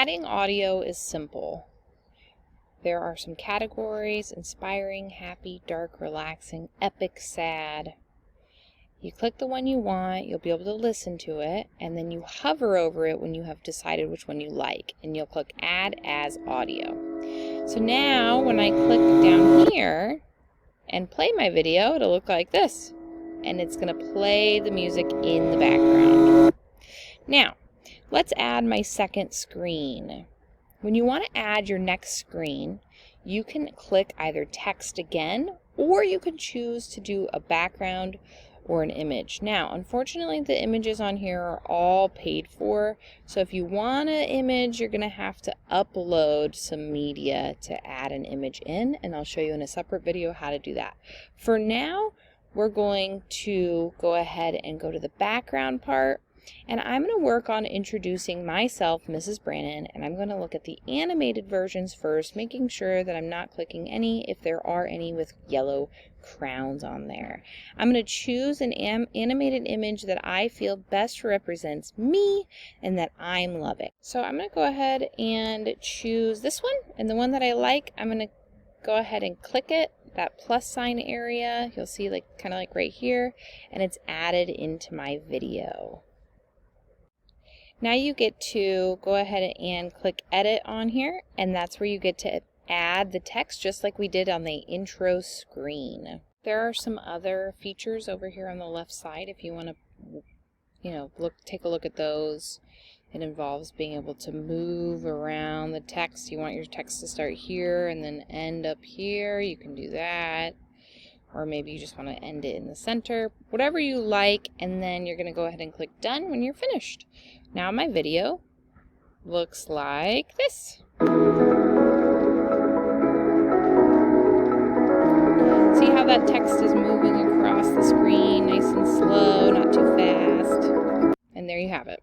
Adding audio is simple. There are some categories: inspiring, happy, dark, relaxing, epic, sad. You click the one you want, you'll be able to listen to it, and then you hover over it when you have decided which one you like, and you'll click Add as Audio. So now when I click down here and play my video, it'll look like this, and it's going to play the music in the background. Now, let's add my second screen. When you want to add your next screen, you can click either text again, or you can choose to do a background or an image. Now, unfortunately, the images on here are all paid for, so if you want an image, you're going to have to upload some media to add an image in, and I'll show you in a separate video how to do that. For now, we're going to go ahead and go to the background part, and I'm going to work on introducing myself, Mrs. Brannon, and I'm going to look at the animated versions first, making sure that I'm not clicking any if there are any with yellow crowns on there. I'm going to choose an animated image that I feel best represents me and that I'm loving. So I'm going to go ahead and choose this one, and the one that I like, I'm going to go ahead and click it, that plus sign area, you'll see kind of like right here, and it's added into my video. Now you get to go ahead and click edit on here, and that's where you get to add the text just like we did on the intro screen. There are some other features over here on the left side if you want to take a look at those. It involves being able to move around the text. You want your text to start here and then end up here, you can do that. Or maybe you just want to end it in the center, whatever you like, and then you're going to go ahead and click done when you're finished. Now my video looks like this. See how that text is moving across the screen, nice and slow, not too fast. And there you have it.